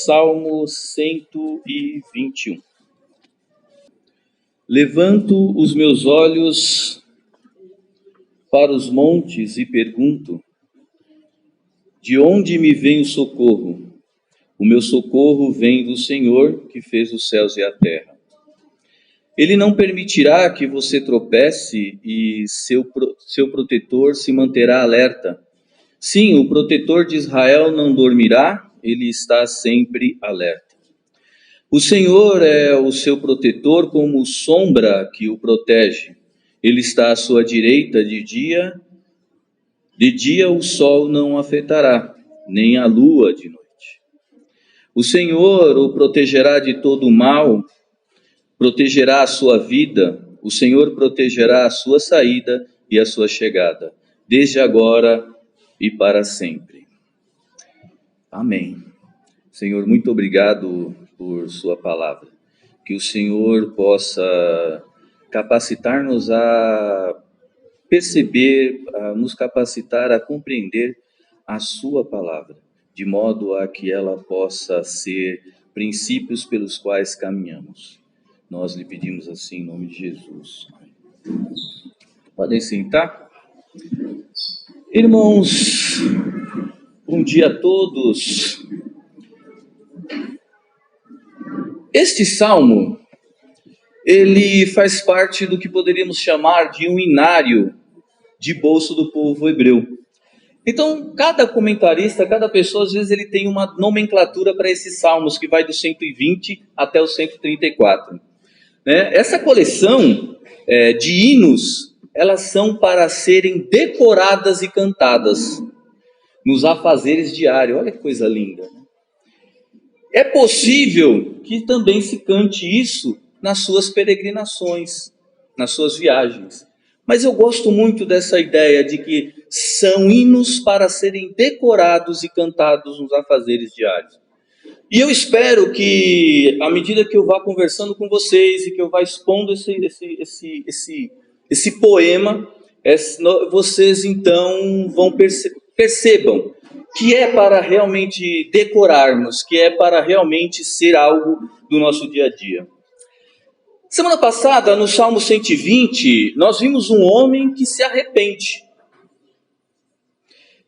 Salmo 121. Levanto os meus olhos para os montes e pergunto: de onde me vem o socorro? O meu socorro vem do Senhor, que fez os céus e a terra. Ele não permitirá que você tropece e seu protetor se manterá alerta. Sim, o protetor de Israel não dormirá, ele está sempre alerta. O Senhor é o seu protetor como sombra que o protege. Ele está à sua direita de dia o sol não o afetará, nem a lua de noite. O Senhor o protegerá de todo o mal, protegerá a sua vida, o Senhor protegerá a sua saída e a sua chegada, desde agora e para sempre. Amém. Senhor, muito obrigado por sua palavra. Que o Senhor possa capacitar-nos a perceber, a nos capacitar a compreender a sua palavra, de modo a que ela possa ser princípios pelos quais caminhamos. Nós lhe pedimos assim em nome de Jesus. Podem sentar? Irmãos, bom dia a todos. Este salmo, ele faz parte do que poderíamos chamar de um inário de bolso do povo hebreu. Então, cada comentarista, cada pessoa, às vezes ele tem uma nomenclatura para esses salmos, que vai do 120 até o 134. Essa coleção de hinos, elas são para serem decoradas e cantadas nos afazeres diários. Olha que coisa linda. É possível que também se cante isso nas suas peregrinações, nas suas viagens. Mas eu gosto muito dessa ideia de que são hinos para serem decorados e cantados nos afazeres diários. E eu espero que, à medida que eu vá conversando com vocês e que eu vá expondo esse poema, vocês então percebam que é para realmente decorarmos, que é para realmente ser algo do nosso dia a dia. Semana passada, no Salmo 120, nós vimos um homem que se arrepende.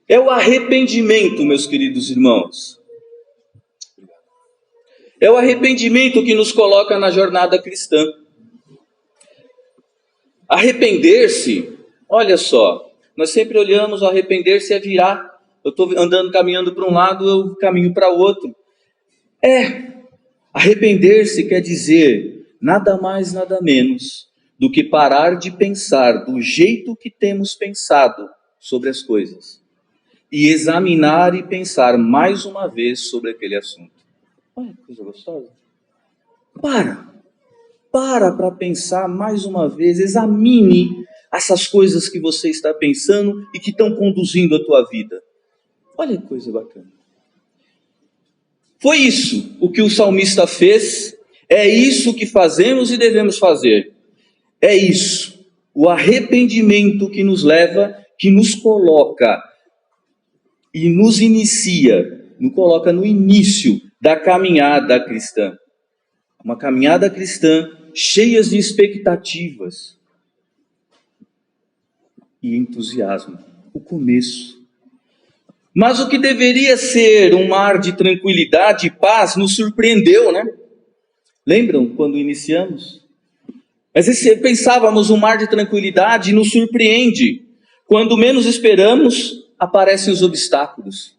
É o arrependimento, meus queridos irmãos. É o arrependimento que nos coloca na jornada cristã. Arrepender-se, olha só, nós sempre olhamos, arrepender-se é virar. Eu estou andando, caminhando para um lado, eu caminho para o outro. Arrepender-se quer dizer nada mais, nada menos do que parar de pensar do jeito que temos pensado sobre as coisas e examinar e pensar mais uma vez sobre aquele assunto. Olha que coisa gostosa. Para pensar mais uma vez, examine essas coisas que você está pensando e que estão conduzindo a tua vida. Olha que coisa bacana. Foi isso o que o salmista fez, é isso que fazemos e devemos fazer. É isso, o arrependimento que nos leva, que nos coloca e nos nos coloca no início da caminhada cristã. Uma caminhada cristã cheia de expectativas e entusiasmo. O começo. Mas o que deveria ser um mar de tranquilidade e paz nos surpreendeu, né? Lembram quando iniciamos? Mas pensávamos um mar de tranquilidade e nos surpreende. Quando menos esperamos, aparecem os obstáculos.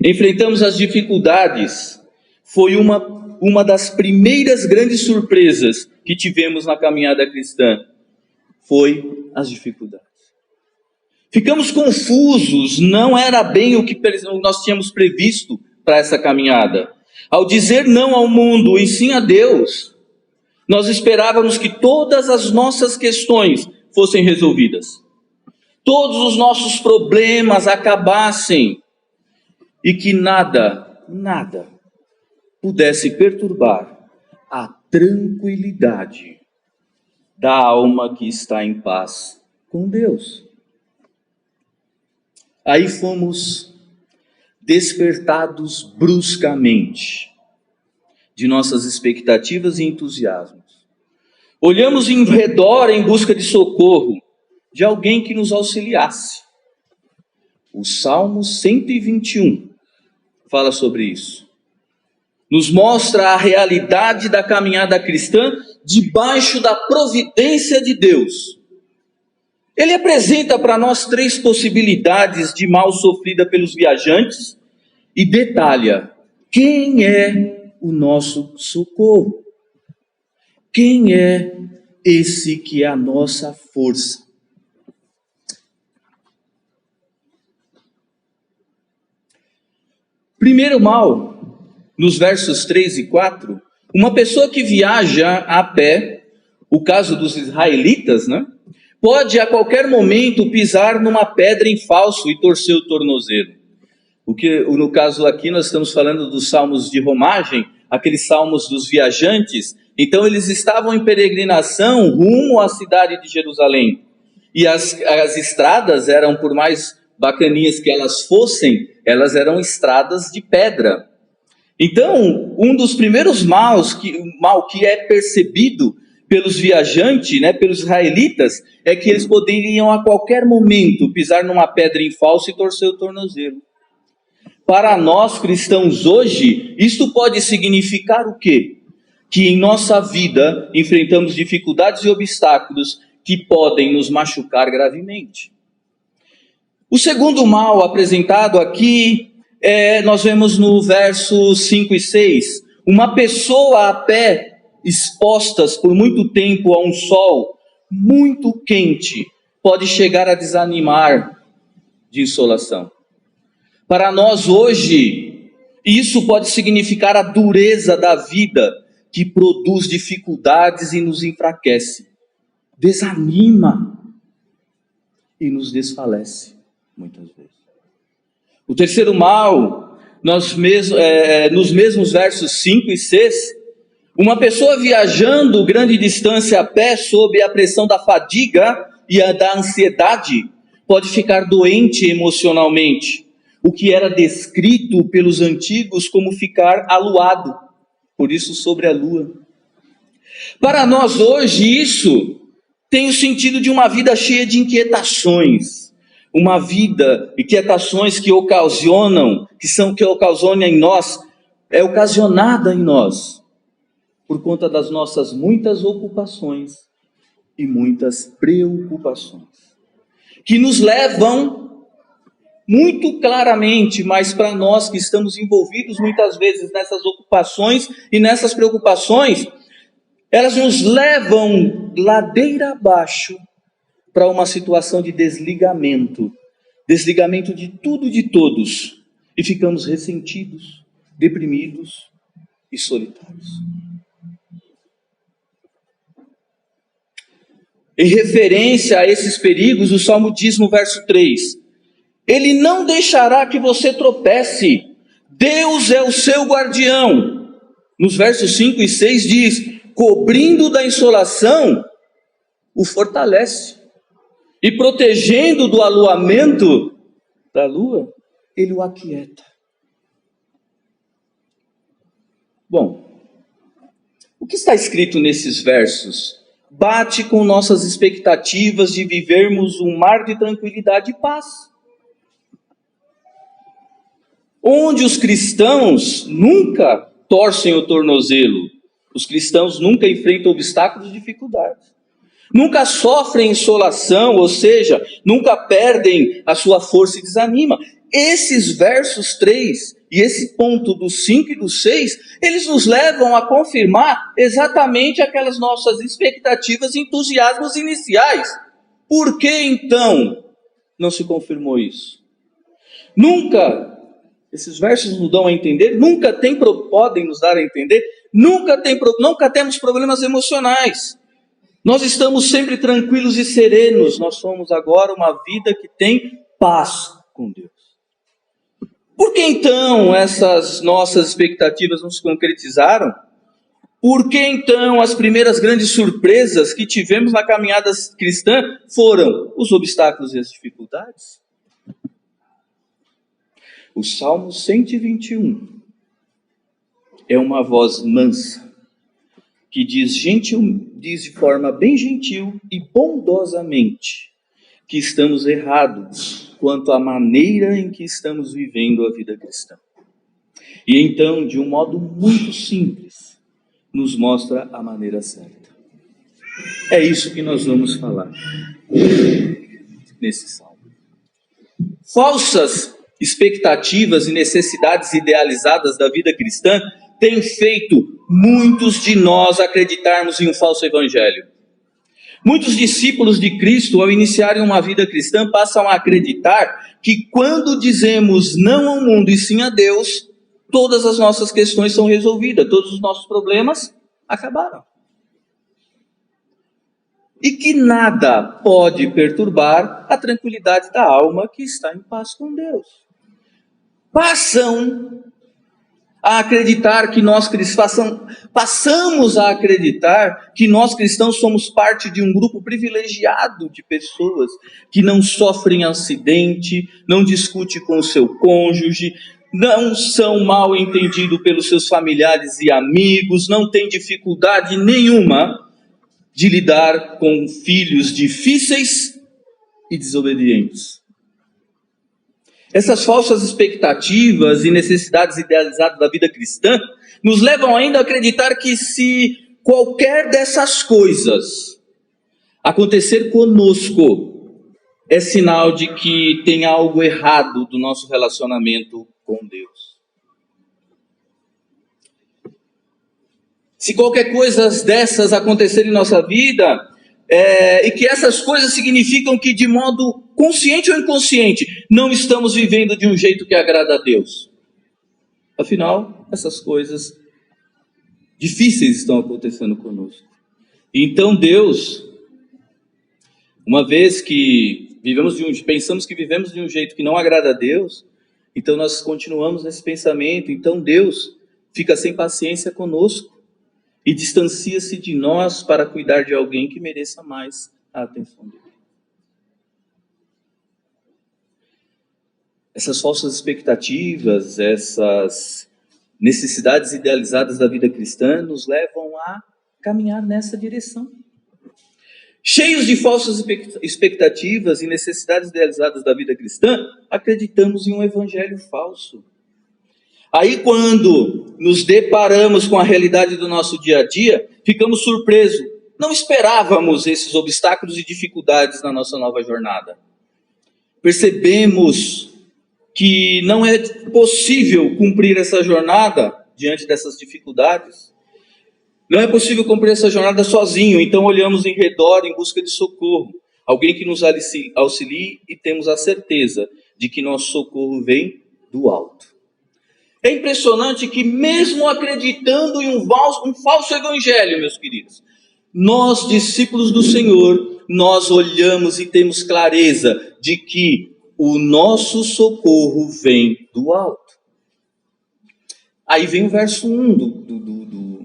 Enfrentamos as dificuldades. Foi uma das primeiras grandes surpresas que tivemos na caminhada cristã. Foi as dificuldades. Ficamos confusos, não era bem o que nós tínhamos previsto para essa caminhada. Ao dizer não ao mundo e sim a Deus, nós esperávamos que todas as nossas questões fossem resolvidas. Todos os nossos problemas acabassem e que nada pudesse perturbar a tranquilidade da alma que está em paz com Deus. Aí fomos despertados bruscamente de nossas expectativas e entusiasmos. Olhamos em redor em busca de socorro, de alguém que nos auxiliasse. O Salmo 121 fala sobre isso. Nos mostra a realidade da caminhada cristã debaixo da providência de Deus. Ele apresenta para nós 3 possibilidades de mal sofrida pelos viajantes e detalha quem é o nosso socorro. Quem é esse que é a nossa força? Primeiro mal, nos versos 3 e 4, uma pessoa que viaja a pé, o caso dos israelitas, né? Pode a qualquer momento pisar numa pedra em falso e torcer o tornozelo. No caso aqui nós estamos falando dos salmos de romagem, aqueles salmos dos viajantes. Então eles estavam em peregrinação rumo à cidade de Jerusalém. E as estradas eram, por mais bacaninhas que elas fossem, elas eram estradas de pedra. Então, um dos primeiros mal que é percebido pelos viajantes, né, pelos israelitas, é que eles poderiam a qualquer momento pisar numa pedra em falso e torcer o tornozelo. Para nós cristãos hoje, isto pode significar o quê? Que em nossa vida enfrentamos dificuldades e obstáculos que podem nos machucar gravemente. O segundo mal apresentado aqui, nós vemos no verso 5 e 6, uma pessoa a pé, expostas por muito tempo a um sol muito quente, pode chegar a desanimar de insolação. Para nós hoje, isso pode significar a dureza da vida, que produz dificuldades e nos enfraquece, desanima e nos desfalece, muitas vezes. O terceiro mal, nos mesmos versos 5 e 6, uma pessoa viajando grande distância a pé sob a pressão da fadiga e da ansiedade, pode ficar doente emocionalmente, o que era descrito pelos antigos como ficar aluado, por isso sobre a lua. Para nós hoje isso tem o sentido de uma vida cheia de inquietações, uma vida, inquietações que ocasionam em nós, é ocasionada em nós, por conta das nossas muitas ocupações e muitas preocupações, que nos levam muito claramente, mas para nós que estamos envolvidos muitas vezes nessas ocupações e nessas preocupações, elas nos levam ladeira abaixo para uma situação de desligamento de tudo e de todos, e ficamos ressentidos, deprimidos e solitários. Em referência a esses perigos, o Salmo diz no verso 3, Ele não deixará que você tropece, Deus é o seu guardião. Nos versos 5 e 6 diz, cobrindo da insolação, o fortalece, e protegendo do aluamento da lua, ele o aquieta. Bom, o que está escrito nesses versos bate com nossas expectativas de vivermos um mar de tranquilidade e paz, onde os cristãos nunca torcem o tornozelo, os cristãos nunca enfrentam obstáculos e dificuldades, nunca sofrem insolação, ou seja, nunca perdem a sua força e desanima. Esses versos 3 e esse ponto do 5 e do 6, eles nos levam a confirmar exatamente aquelas nossas expectativas e entusiasmos iniciais. Por que então não se confirmou isso? Nunca, esses versos nos dão a entender, podem nos dar a entender, nunca temos problemas emocionais. Nós estamos sempre tranquilos e serenos. Nós somos agora uma vida que tem paz com Deus. Por que então essas nossas expectativas não se concretizaram? Por que então as primeiras grandes surpresas que tivemos na caminhada cristã foram os obstáculos e as dificuldades? O Salmo 121 é uma voz mansa, que diz de forma bem gentil e bondosamente que estamos errados quanto à maneira em que estamos vivendo a vida cristã. E então, de um modo muito simples, nos mostra a maneira certa. É isso que nós vamos falar nesse salmo. Falsas expectativas e necessidades idealizadas da vida cristã têm feito muitos de nós acreditarmos em um falso evangelho. Muitos discípulos de Cristo, ao iniciarem uma vida cristã, passam a acreditar que quando dizemos não ao mundo e sim a Deus, todas as nossas questões são resolvidas, todos os nossos problemas acabaram. E que nada pode perturbar a tranquilidade da alma que está em paz com Deus. Passamos a acreditar que nós cristãos somos parte de um grupo privilegiado de pessoas que não sofrem acidente, não discute com o seu cônjuge, não são mal entendidos pelos seus familiares e amigos, não têm dificuldade nenhuma de lidar com filhos difíceis e desobedientes. Essas falsas expectativas e necessidades idealizadas da vida cristã nos levam ainda a acreditar que se qualquer dessas coisas acontecer conosco, é sinal de que tem algo errado do nosso relacionamento com Deus. Se qualquer coisa dessas acontecer em nossa vida, e que essas coisas significam que de modo consciente ou inconsciente, não estamos vivendo de um jeito que agrada a Deus. Afinal, essas coisas difíceis estão acontecendo conosco. Então Deus, uma vez que pensamos que vivemos de um jeito que não agrada a Deus, então nós continuamos nesse pensamento, então Deus fica sem paciência conosco e distancia-se de nós para cuidar de alguém que mereça mais a atenção dele. Essas falsas expectativas, essas necessidades idealizadas da vida cristã nos levam a caminhar nessa direção. Cheios de falsas expectativas e necessidades idealizadas da vida cristã, acreditamos em um evangelho falso. Aí quando nos deparamos com a realidade do nosso dia a dia, ficamos surpresos. Não esperávamos esses obstáculos e dificuldades na nossa nova jornada. Percebemos que não é possível cumprir essa jornada diante dessas dificuldades. Não é possível cumprir essa jornada sozinho, então olhamos em redor em busca de socorro. Alguém que nos auxilie e temos a certeza de que nosso socorro vem do alto. É impressionante que mesmo acreditando em um falso evangelho, meus queridos, nós, discípulos do Senhor, nós olhamos e temos clareza de que o nosso socorro vem do alto. Aí vem o verso 1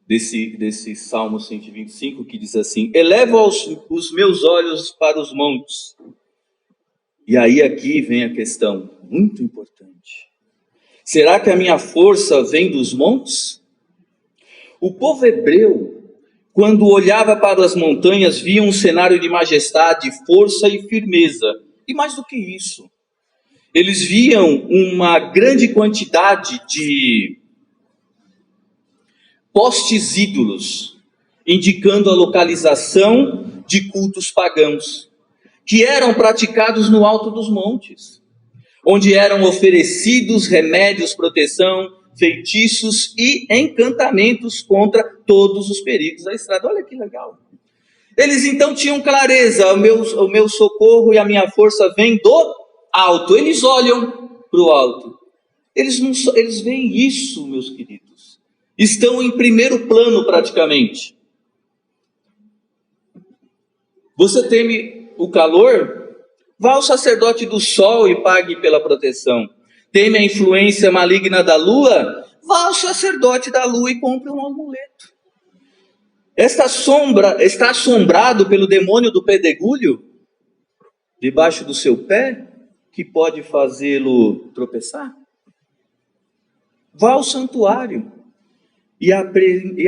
desse Salmo 125, que diz assim: eleva os meus olhos para os montes. E aí aqui vem a questão muito importante. Será que a minha força vem dos montes? O povo hebreu, quando olhava para as montanhas, via um cenário de majestade, força e firmeza. E mais do que isso, eles viam uma grande quantidade de postes ídolos, indicando a localização de cultos pagãos, que eram praticados no alto dos montes, onde eram oferecidos remédios, proteção, feitiços e encantamentos contra todos os perigos da estrada. Olha que legal. Eles então tinham clareza, o meu socorro e a minha força vêm do alto. Eles olham para o alto. Eles veem isso, meus queridos. Estão em primeiro plano praticamente. Você teme o calor? Vá ao sacerdote do sol e pague pela proteção. Teme a influência maligna da lua? Vá ao sacerdote da lua e compre um amuleto. Está assombrado pelo demônio do pedregulho debaixo do seu pé? que pode fazê-lo tropeçar? Vá ao santuário e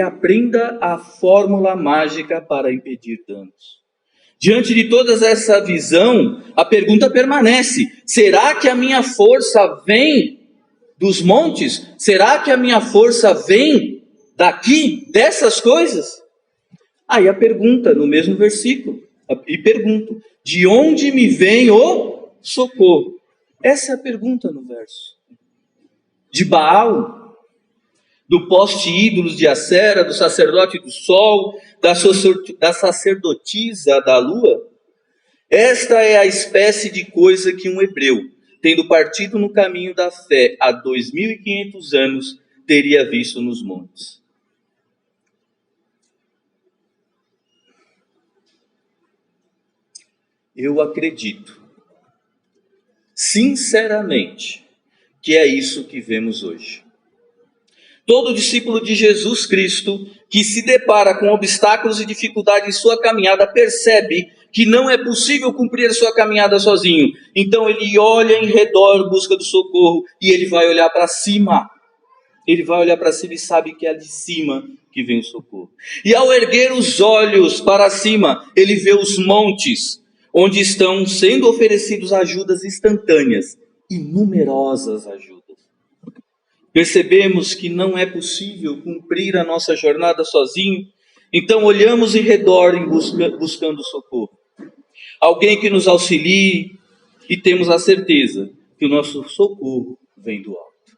aprenda a fórmula mágica para impedir danos. Diante de toda essa visão, a pergunta permanece: será que a minha força vem dos montes? Será que a minha força vem daqui, dessas coisas? Aí a pergunta no mesmo versículo, e pergunto: de onde me vem o socorro? Essa é a pergunta no verso. De Baal? Do poste ídolos de Acera, do sacerdote do sol, da sacerdotisa da lua? Esta é a espécie de coisa que um hebreu, tendo partido no caminho da fé há 2.500 anos, teria visto nos montes. Eu acredito, sinceramente, que é isso que vemos hoje. Todo discípulo de Jesus Cristo que se depara com obstáculos e dificuldades em sua caminhada percebe que não é possível cumprir a sua caminhada sozinho. Então ele olha em redor em busca do socorro e ele vai olhar para cima. Ele vai olhar para cima e sabe que é de cima que vem o socorro. E ao erguer os olhos para cima, ele vê os montes, onde estão sendo oferecidas ajudas instantâneas e numerosas ajudas. Percebemos que não é possível cumprir a nossa jornada sozinho, então olhamos em redor buscando socorro. Alguém que nos auxilie e temos a certeza que o nosso socorro vem do alto.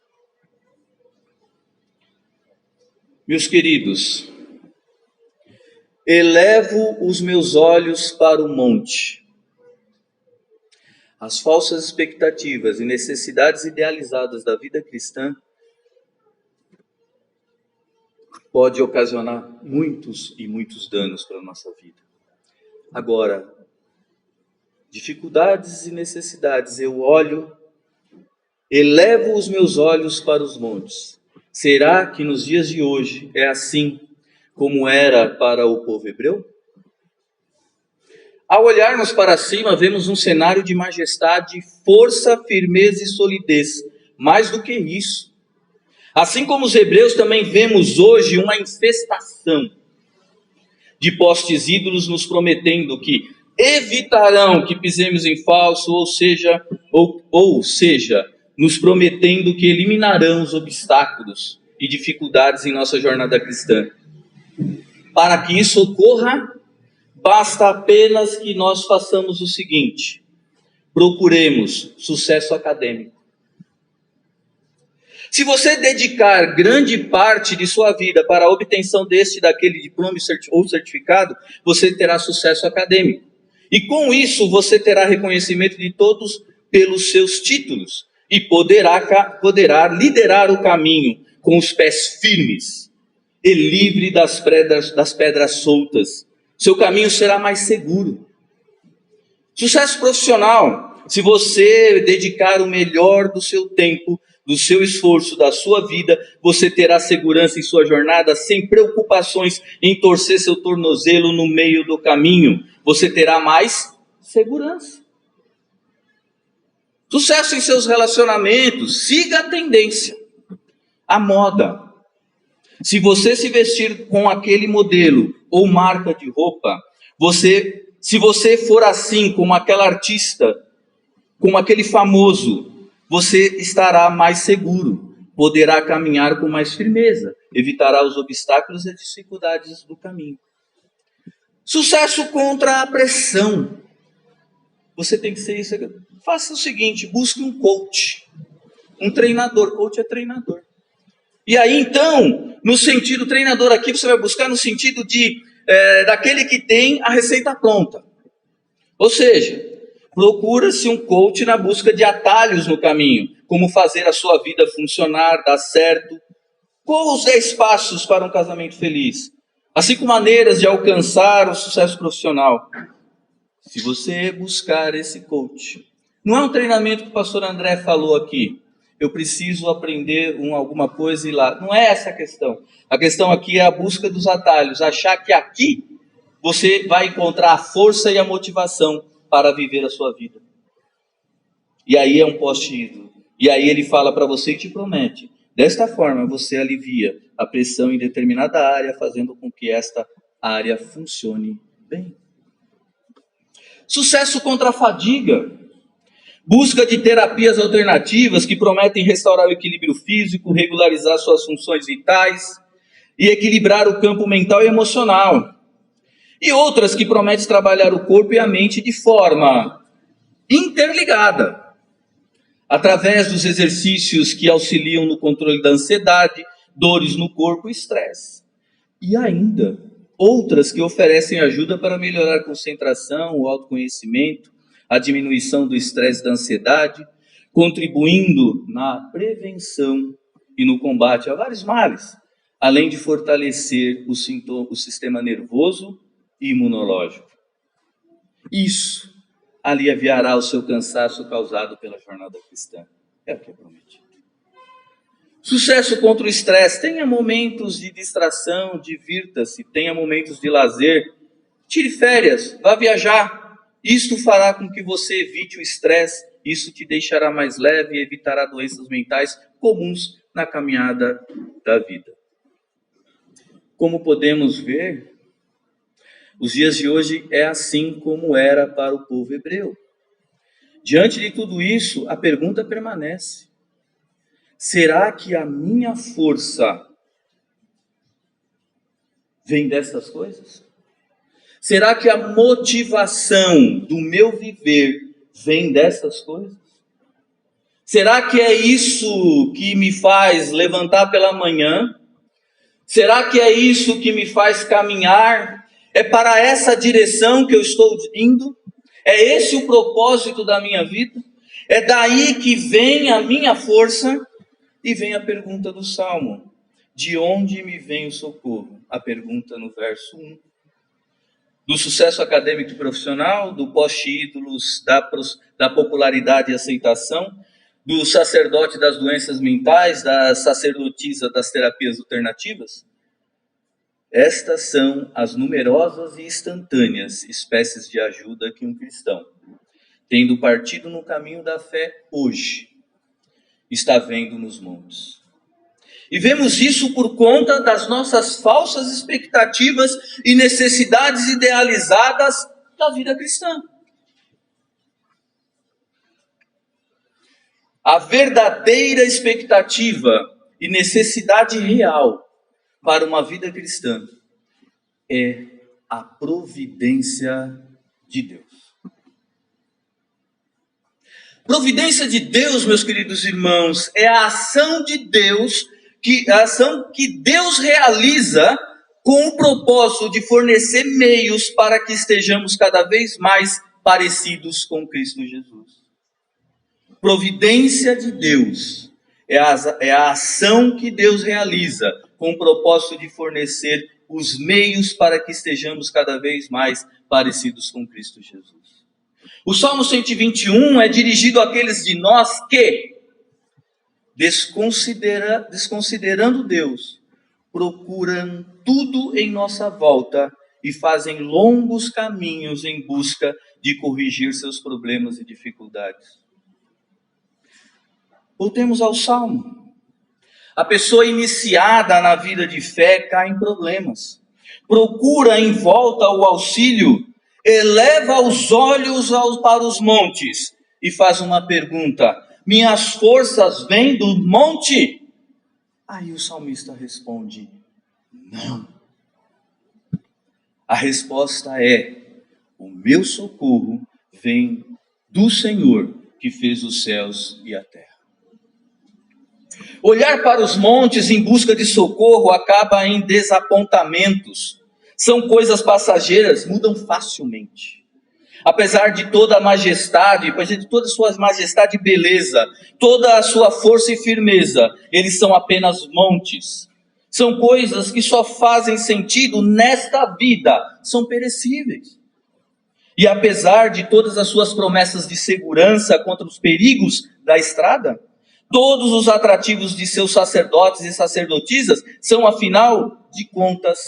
Meus queridos, elevo os meus olhos para o monte. As falsas expectativas e necessidades idealizadas da vida cristã pode ocasionar muitos e muitos danos para a nossa vida. Agora, dificuldades e necessidades, eu olho, elevo os meus olhos para os montes. Será que nos dias de hoje é assim como era para o povo hebreu? Ao olharmos para cima, vemos um cenário de majestade, força, firmeza e solidez. Mais do que isso, assim como os hebreus, também vemos hoje uma infestação de postes ídolos nos prometendo que evitarão que pisemos em falso, ou seja, nos prometendo que eliminarão os obstáculos e dificuldades em nossa jornada cristã. Para que isso ocorra, basta apenas que nós façamos o seguinte: procuremos sucesso acadêmico. Se você dedicar grande parte de sua vida para a obtenção deste e daquele diploma ou certificado, você terá sucesso acadêmico. E com isso você terá reconhecimento de todos pelos seus títulos e poderá liderar o caminho com os pés firmes e livre das pedras soltas. Seu caminho será mais seguro. Sucesso profissional: se você dedicar o melhor do seu tempo, do seu esforço, da sua vida, você terá segurança em sua jornada, sem preocupações em torcer seu tornozelo no meio do caminho. Você terá mais segurança. Sucesso em seus relacionamentos: siga a tendência, a moda. Se você se vestir com aquele modelo ou marca de roupa, se você for assim como aquela artista, como aquele famoso, você estará mais seguro, poderá caminhar com mais firmeza, evitará os obstáculos e as dificuldades do caminho. Sucesso contra a pressão: você tem que ser isso. Faça o seguinte: busque um coach, um treinador. Coach é treinador. E aí então, no sentido treinador aqui, você vai buscar no sentido daquele que tem a receita pronta. Ou seja, procura-se um coach na busca de atalhos no caminho, como fazer a sua vida funcionar, dar certo. Qual os 10 passos para um casamento feliz? Assim como maneiras de alcançar o sucesso profissional. Se você buscar esse coach, não é um treinamento que o pastor André falou aqui: eu preciso aprender alguma coisa e ir lá. Não é essa a questão. A questão aqui é a busca dos atalhos. Achar que aqui você vai encontrar a força e a motivação para viver a sua vida. E aí é um poste-ídolo. E aí ele fala para você e te promete. Desta forma, você alivia a pressão em determinada área, fazendo com que esta área funcione bem. Sucesso contra a fadiga. Busca de terapias alternativas que prometem restaurar o equilíbrio físico, regularizar suas funções vitais e equilibrar o campo mental e emocional. E outras que prometem trabalhar o corpo e a mente de forma interligada, através dos exercícios que auxiliam no controle da ansiedade, dores no corpo e estresse. E ainda outras que oferecem ajuda para melhorar a concentração, o autoconhecimento, a diminuição do estresse e da ansiedade, contribuindo na prevenção e no combate a vários males, além de fortalecer o sistema nervoso e imunológico. Isso aliviará o seu cansaço causado pela jornada cristã. É o que é prometido. Sucesso contra o estresse. Tenha momentos de distração, divirta-se, tenha momentos de lazer. Tire férias, vá viajar. Isto fará com que você evite o estresse. Isso te deixará mais leve e evitará doenças mentais comuns na caminhada da vida. Como podemos ver, os dias de hoje é assim como era para o povo hebreu. Diante de tudo isso, a pergunta permanece: será que a minha força vem dessas coisas? Será que a motivação do meu viver vem dessas coisas? Será que é isso que me faz levantar pela manhã? Será que é isso que me faz caminhar? É para essa direção que eu estou indo? É esse o propósito da minha vida? É daí que vem a minha força? E vem a pergunta do Salmo: de onde me vem o socorro? A pergunta no verso 1. Do sucesso acadêmico e profissional, do poste-ídolos, da popularidade e aceitação, do sacerdote das doenças mentais, da sacerdotisa das terapias alternativas? Estas são as numerosas e instantâneas espécies de ajuda que um cristão, tendo partido no caminho da fé hoje, está vendo nos montes. E vemos isso por conta das nossas falsas expectativas e necessidades idealizadas da vida cristã. A verdadeira expectativa e necessidade real para uma vida cristã é a providência de Deus. Providência de Deus, meus queridos irmãos, é a ação de Deus, a ação que Deus realiza com o propósito de fornecer meios para que estejamos cada vez mais parecidos com Cristo Jesus. Providência de Deus é a ação que Deus realiza com o propósito de fornecer os meios para que estejamos cada vez mais parecidos com Cristo Jesus. O Salmo 121 é dirigido àqueles de nós que, desconsiderando Deus, procuram tudo em nossa volta e fazem longos caminhos em busca de corrigir seus problemas e dificuldades. Voltemos ao Salmo. A pessoa iniciada na vida de fé cai em problemas. Procura em volta o auxílio, eleva os olhos para os montes e faz uma pergunta: minhas forças vêm do monte? Aí o salmista responde: não. A resposta é: o meu socorro vem do Senhor que fez os céus e a terra. Olhar para os montes em busca de socorro acaba em desapontamentos. São coisas passageiras, mudam facilmente. Apesar de toda a majestade, apesar de toda a sua majestade e beleza, toda a sua força e firmeza, eles são apenas montes. São coisas que só fazem sentido nesta vida, são perecíveis. E apesar de todas as suas promessas de segurança contra os perigos da estrada, todos os atrativos de seus sacerdotes e sacerdotisas são, afinal de contas,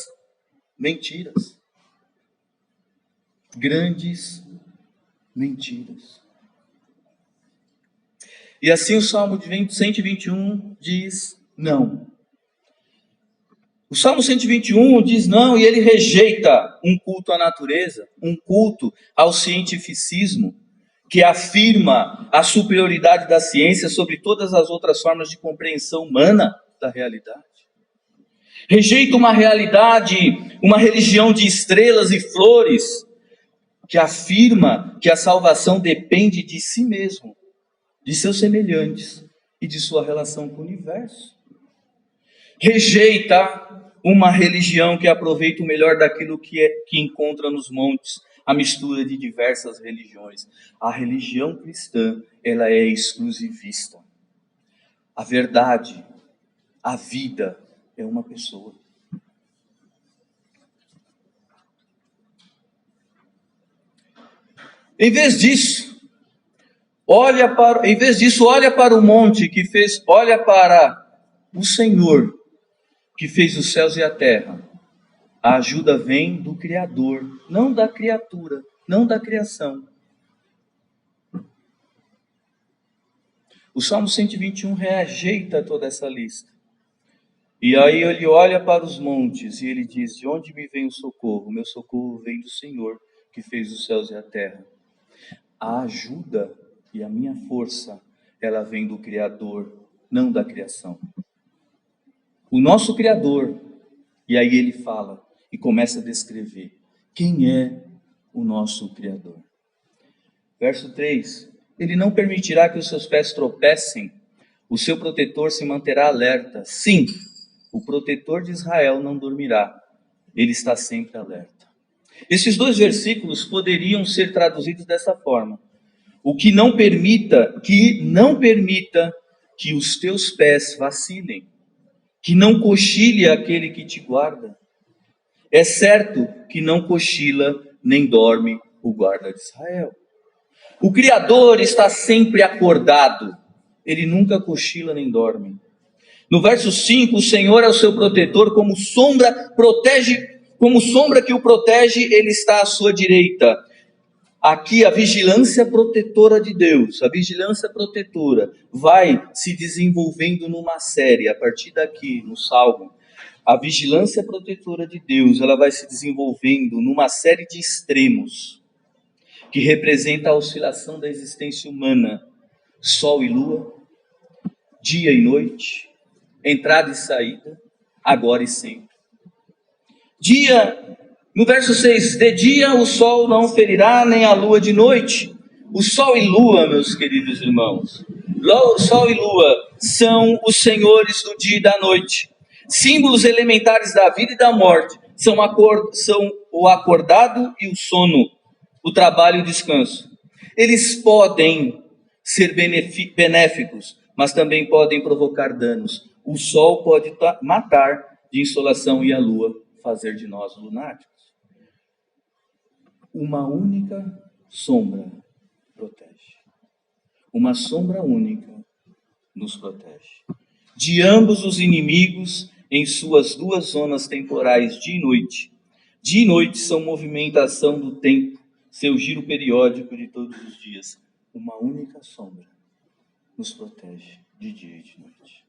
mentiras. Grandes mentiras. E assim o Salmo 121 diz não. O Salmo 121 diz não, e ele rejeita um culto à natureza, um culto ao cientificismo, que afirma a superioridade da ciência sobre todas as outras formas de compreensão humana da realidade. Rejeita uma realidade, uma religião de estrelas e flores, que afirma que a salvação depende de si mesmo, de seus semelhantes e de sua relação com o universo. Rejeita uma religião que aproveita o melhor daquilo que encontra nos montes, a mistura de diversas religiões. A religião cristã, ela é exclusivista. A verdade, a vida é uma pessoa. Em vez disso, olha para o monte que fez, olha para o Senhor que fez os céus e a terra. A ajuda vem do Criador, não da criatura, não da criação. O Salmo 121 rejeita toda essa lista. E aí ele olha para os montes e ele diz: de onde me vem o socorro? O meu socorro vem do Senhor que fez os céus e a terra. A ajuda e a minha força, ela vem do Criador, não da criação. O nosso Criador, e aí ele fala e começa a descrever quem é o nosso Criador. Verso 3, ele não permitirá que os seus pés tropecem, o seu protetor se manterá alerta. Sim, o protetor de Israel não dormirá, ele está sempre alerta. Esses dois versículos poderiam ser traduzidos dessa forma: o que não permita que os teus pés vacilem, que não cochile aquele que te guarda. É certo que não cochila nem dorme o guarda de Israel. O Criador está sempre acordado, ele nunca cochila nem dorme. No verso 5, o Senhor é o seu protetor, como sombra que o protege, ele está à sua direita. Aqui a vigilância protetora de Deus, a vigilância protetora vai se desenvolvendo numa série, a partir daqui, no Salmo. A vigilância protetora de Deus, ela vai se desenvolvendo numa série de extremos, que representa a oscilação da existência humana. Sol e lua, dia e noite, entrada e saída, agora e sempre. Dia, no verso 6, de dia o sol não ferirá, nem a lua de noite. O sol e lua, meus queridos irmãos, sol e lua são os senhores do dia e da noite, símbolos elementares da vida e da morte, são o acordado e o sono, o trabalho e o descanso. Eles podem ser benéficos, mas também podem provocar danos. O sol pode matar de insolação e a lua fazer de nós lunáticos. Uma única sombra protege. Uma sombra única nos protege. De ambos os inimigos em suas duas zonas temporais, dia e noite. Dia e noite são movimentação do tempo, seu giro periódico de todos os dias. Uma única sombra nos protege de dia e de noite.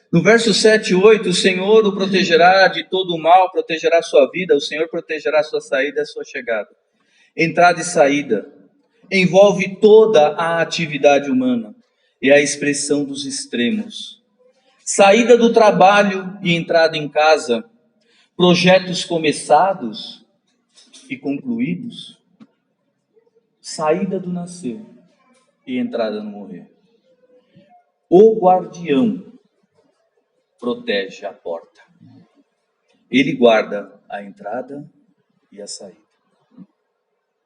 No verso 7 e 8, o Senhor o protegerá de todo o mal, protegerá sua vida, o Senhor protegerá sua saída e sua chegada. Entrada e saída envolve toda a atividade humana, é a expressão dos extremos. Saída do trabalho e entrada em casa, projetos começados e concluídos, saída do nascer e entrada no morrer. O guardião protege a porta. Ele guarda a entrada e a saída.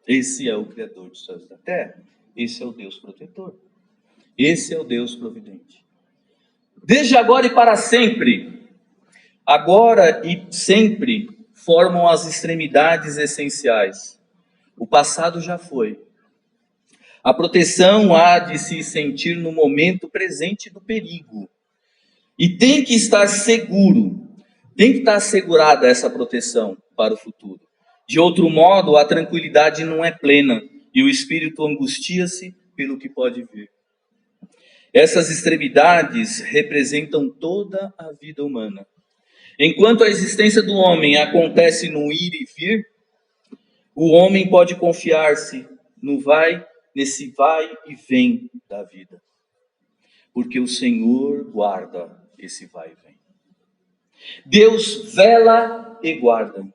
Esse é o Criador dos céus e da terra. Esse é o Deus protetor. Esse é o Deus providente. Desde agora e para sempre, agora e sempre formam as extremidades essenciais. O passado já foi. A proteção há de se sentir no momento presente do perigo. E tem que estar seguro, tem que estar assegurada essa proteção para o futuro. De outro modo, a tranquilidade não é plena, e o espírito angustia-se pelo que pode ver. Essas extremidades representam toda a vida humana. Enquanto a existência do homem acontece no ir e vir, o homem pode confiar-se nesse vai e vem da vida. Porque o Senhor guarda esse vai e vem. Deus vela e guarda.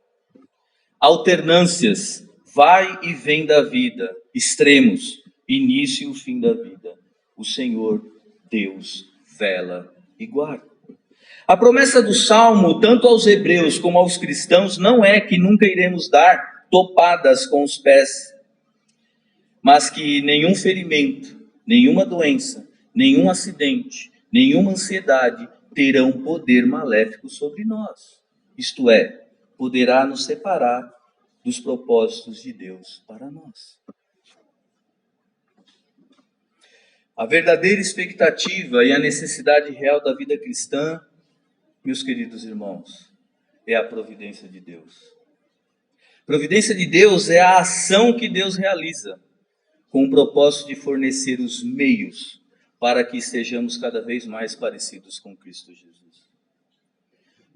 Alternâncias, vai e vem da vida, extremos, início e o fim da vida. O Senhor, Deus, vela e guarda. A promessa do Salmo, tanto aos hebreus como aos cristãos, não é que nunca iremos dar topadas com os pés, mas que nenhum ferimento, nenhuma doença, nenhum acidente, nenhuma ansiedade terão poder maléfico sobre nós. Isto é, poderá nos separar dos propósitos de Deus para nós. A verdadeira expectativa e a necessidade real da vida cristã, meus queridos irmãos, é a providência de Deus. Providência de Deus é a ação que Deus realiza, com o propósito de fornecer os meios para que estejamos cada vez mais parecidos com Cristo Jesus.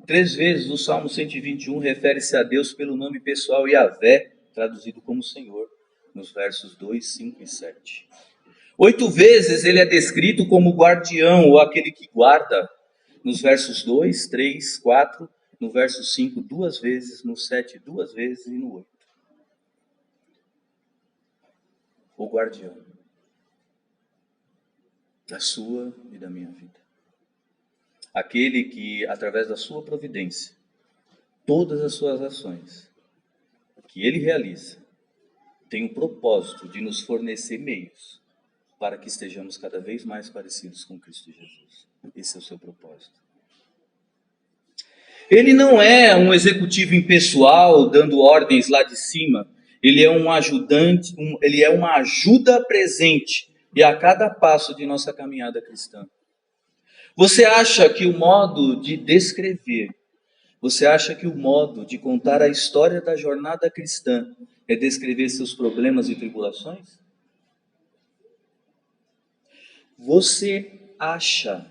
3 vezes o Salmo 121 refere-se a Deus pelo nome pessoal Yahvé, traduzido como Senhor, nos versos 2, 5 e 7. 8 vezes ele é descrito como guardião, ou aquele que guarda, nos versos 2, 3, 4, no verso 5, 2 vezes, no 7, 2 vezes e no 8. O guardião da sua e da minha vida. Aquele que, através da sua providência, todas as suas ações que ele realiza, tem o propósito de nos fornecer meios para que estejamos cada vez mais parecidos com Cristo Jesus. Esse é o seu propósito. Ele não é um executivo impessoal dando ordens lá de cima. Ele é um ajudante, ele é uma ajuda presente e a cada passo de nossa caminhada cristã. Você acha que o modo de descrever, você acha que o modo de contar a história da jornada cristã é descrever seus problemas e tribulações? Você acha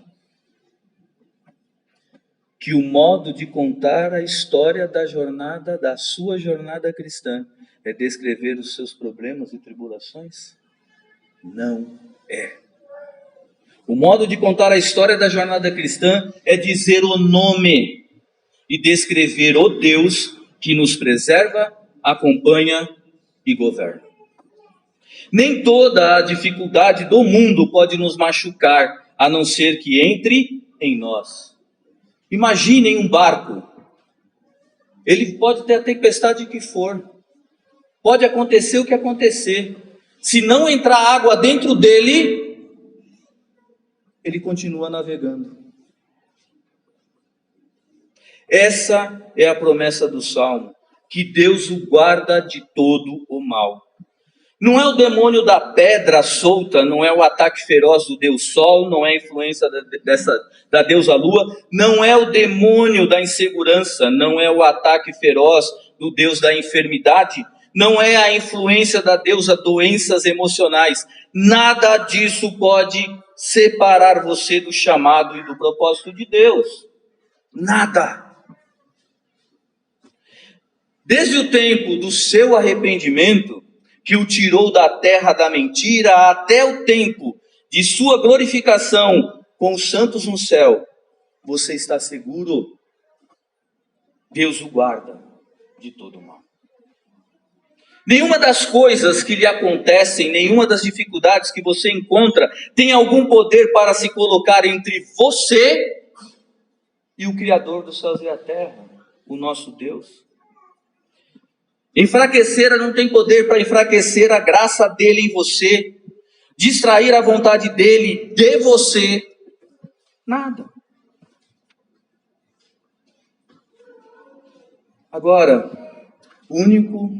que o modo de contar a história da sua jornada cristã, é descrever os seus problemas e tribulações? Não é. O modo de contar a história da jornada cristã é dizer o nome e descrever o Deus que nos preserva, acompanha e governa. Nem toda a dificuldade do mundo pode nos machucar, a não ser que entre em nós. Imaginem um barco. Ele pode ter a tempestade que for. Pode acontecer o que acontecer. Se não entrar água dentro dele, ele continua navegando. Essa é a promessa do Salmo, que Deus o guarda de todo o mal. Não é o demônio da pedra solta, não é o ataque feroz do Deus Sol, não é a influência da deusa Lua, não é o demônio da insegurança, não é o ataque feroz do Deus da enfermidade, não é a influência da deusa doenças emocionais. Nada disso pode separar você do chamado e do propósito de Deus. Nada. Desde o tempo do seu arrependimento, que o tirou da terra da mentira, até o tempo de sua glorificação com os santos no céu, você está seguro? Deus o guarda de todo o mal. Nenhuma das coisas que lhe acontecem, nenhuma das dificuldades que você encontra, tem algum poder para se colocar entre você e o Criador dos céus e a terra, o nosso Deus. Enfraquecer não tem poder para enfraquecer a graça dele em você, distrair a vontade dele de você, nada. Agora, o único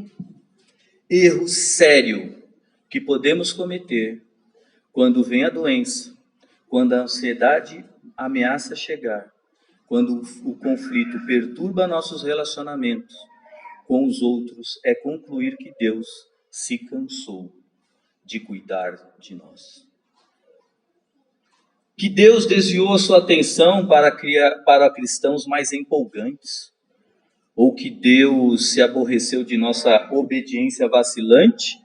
erro sério que podemos cometer quando vem a doença, quando a ansiedade ameaça chegar, quando o conflito perturba nossos relacionamentos com os outros, é concluir que Deus se cansou de cuidar de nós. Que Deus desviou a sua atenção para cristãos mais empolgantes, ou que Deus se aborreceu de nossa obediência vacilante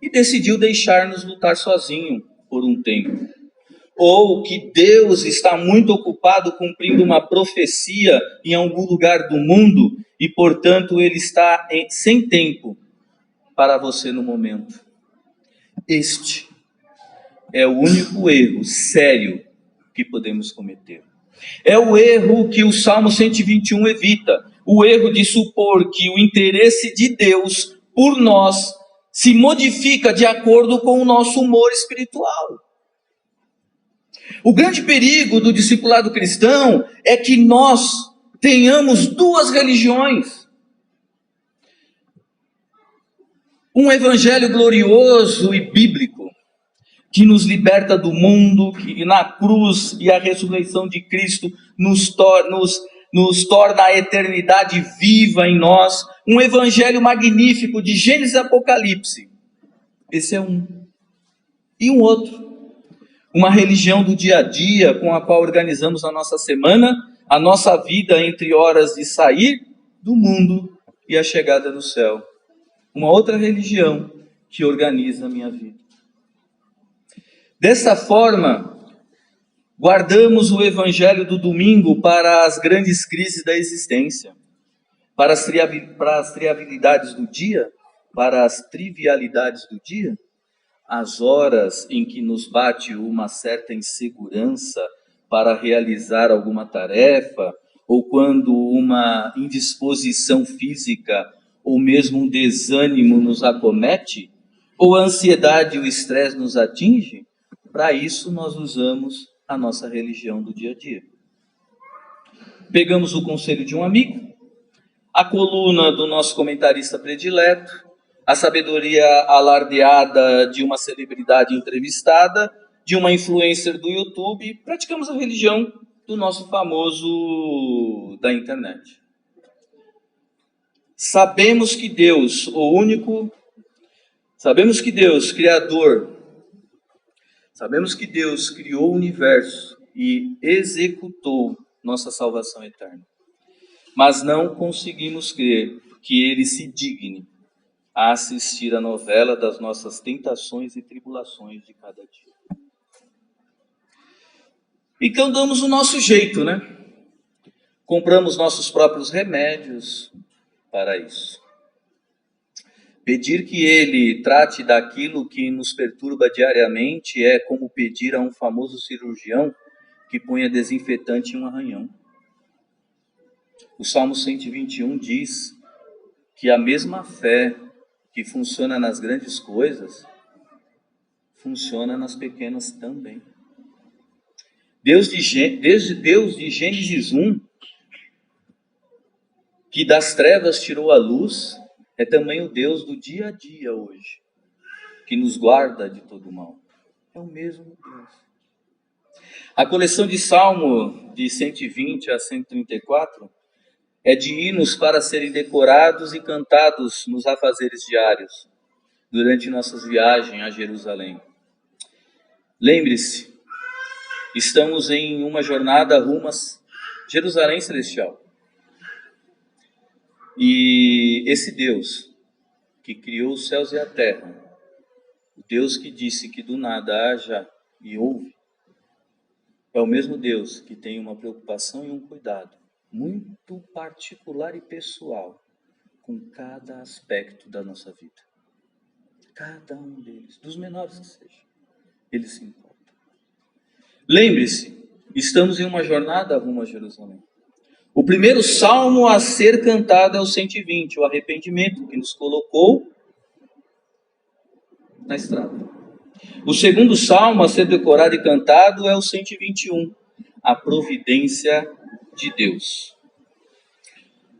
e decidiu deixar-nos lutar sozinho por um tempo. Ou que Deus está muito ocupado cumprindo uma profecia em algum lugar do mundo e, portanto, Ele está sem tempo para você no momento. Este é o único erro sério que podemos cometer. É o erro que o Salmo 121 evita. O erro de supor que o interesse de Deus por nós se modifica de acordo com o nosso humor espiritual. O grande perigo do discipulado cristão é que nós tenhamos duas religiões. Um evangelho glorioso e bíblico, que nos liberta do mundo, que na cruz e a ressurreição de Cristo nos torna a eternidade viva em nós. Um evangelho magnífico de Gênesis e Apocalipse. Esse é um. E um outro. Uma religião do dia a dia com a qual organizamos a nossa semana, a nossa vida entre horas de sair do mundo e a chegada do céu. Uma outra religião que organiza a minha vida. Dessa forma, guardamos o evangelho do domingo para as grandes crises da existência, para as trivialidades do dia, as horas em que nos bate uma certa insegurança para realizar alguma tarefa, ou quando uma indisposição física ou mesmo um desânimo nos acomete, ou a ansiedade e o estresse nos atinge. Para isso nós usamos a nossa religião do dia a dia. Pegamos o conselho de um amigo, a coluna do nosso comentarista predileto, a sabedoria alardeada de uma celebridade entrevistada, de uma influencer do YouTube, e praticamos a religião do nosso famoso da internet. Sabemos que Deus, Criador, sabemos que Deus criou o universo e executou nossa salvação eterna. Mas não conseguimos crer que Ele se digne a assistir a novela das nossas tentações e tribulações de cada dia. Então damos o nosso jeito, né? Compramos nossos próprios remédios para isso. Pedir que Ele trate daquilo que nos perturba diariamente é como pedir a um famoso cirurgião que ponha desinfetante em um arranhão. O Salmo 121 diz que a mesma fé que funciona nas grandes coisas, funciona nas pequenas também. Deus de Gênesis 1, que das trevas tirou a luz, é também o Deus do dia a dia hoje, que nos guarda de todo mal. É o mesmo Deus. A coleção de Salmo de 120 a 134 é de hinos para serem decorados e cantados nos afazeres diários, durante nossas viagens a Jerusalém. Lembre-se, estamos em uma jornada rumo a Jerusalém Celestial. E esse Deus que criou os céus e a terra, o Deus que disse que do nada haja e houve, é o mesmo Deus que tem uma preocupação e um cuidado muito particular e pessoal com cada aspecto da nossa vida. Cada um deles, dos menores que sejam, ele se importa. Lembre-se, estamos em uma jornada rumo a Jerusalém. O primeiro salmo a ser cantado é o 120, o arrependimento, que nos colocou na estrada. O segundo salmo a ser decorado e cantado é o 121, a providência de Deus.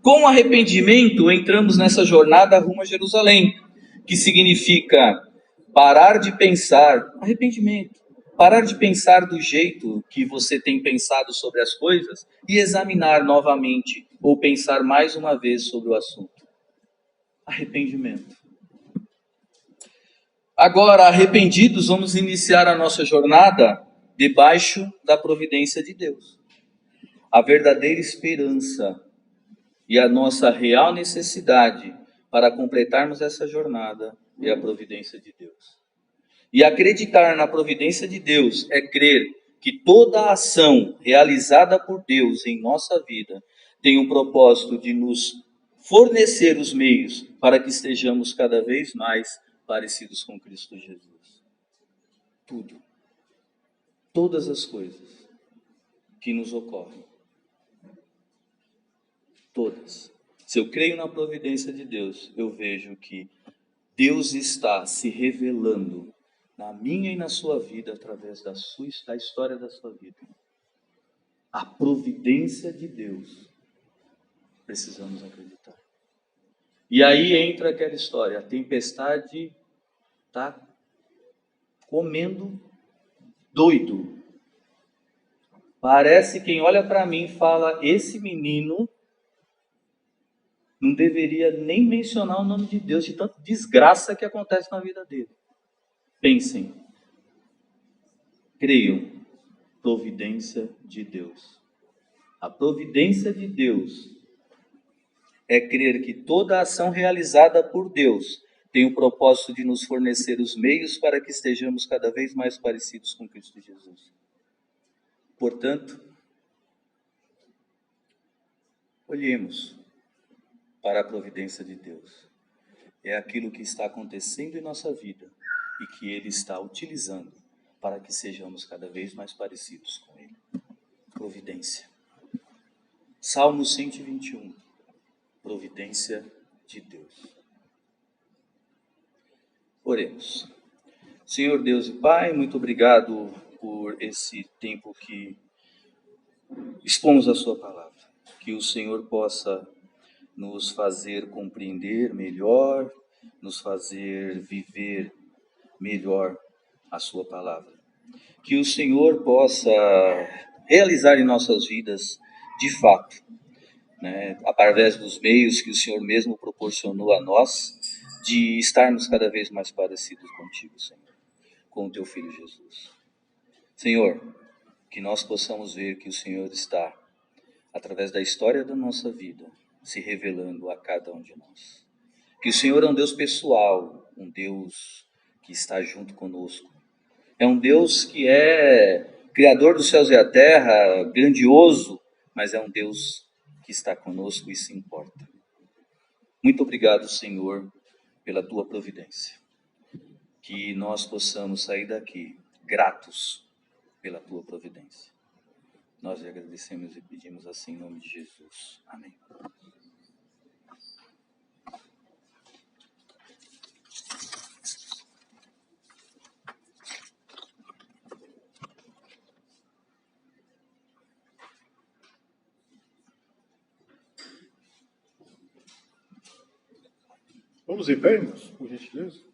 Com o arrependimento, entramos nessa jornada rumo a Jerusalém, que significa parar de pensar, arrependimento, parar de pensar do jeito que você tem pensado sobre as coisas e examinar novamente ou pensar mais uma vez sobre o assunto. Arrependimento. Agora, arrependidos, vamos iniciar a nossa jornada debaixo da providência de Deus. A verdadeira esperança e a nossa real necessidade para completarmos essa jornada é a providência de Deus. E acreditar na providência de Deus é crer que toda ação realizada por Deus em nossa vida tem o propósito de nos fornecer os meios para que estejamos cada vez mais parecidos com Cristo Jesus. Tudo. Todas as coisas que nos ocorrem. Todas. Se eu creio na providência de Deus, eu vejo que Deus está se revelando na minha e na sua vida através da história da sua vida. A providência de Deus. Precisamos acreditar. E aí entra aquela história, a tempestade está comendo doido. Parece quem olha para mim fala, esse menino não deveria nem mencionar o nome de Deus, de tanta desgraça que acontece na vida dele. Pensem, creiam, providência de Deus. A providência de Deus é crer que toda ação realizada por Deus tem o propósito de nos fornecer os meios para que estejamos cada vez mais parecidos com Cristo Jesus. Portanto, olhemos para a providência de Deus. É aquilo que está acontecendo em nossa vida e que Ele está utilizando para que sejamos cada vez mais parecidos com Ele. Providência. Salmo 121. Providência de Deus. Oremos. Senhor Deus e Pai, muito obrigado por esse tempo que expomos a sua palavra. Que o Senhor possa nos fazer compreender melhor, nos fazer viver melhor a sua palavra. Que o Senhor possa realizar em nossas vidas, de fato, através dos meios que o Senhor mesmo proporcionou a nós, de estarmos cada vez mais parecidos contigo, Senhor, com o teu Filho Jesus. Senhor, que nós possamos ver que o Senhor está, através da história da nossa vida, se revelando a cada um de nós. Que o Senhor é um Deus pessoal, um Deus que está junto conosco. É um Deus que é Criador dos céus e a terra, grandioso, mas é um Deus que está conosco e se importa. Muito obrigado, Senhor, pela tua providência. Que nós possamos sair daqui gratos pela tua providência. Nós lhe agradecemos e pedimos assim em nome de Jesus. Amém. Vamos em pé, irmãos, por gentileza.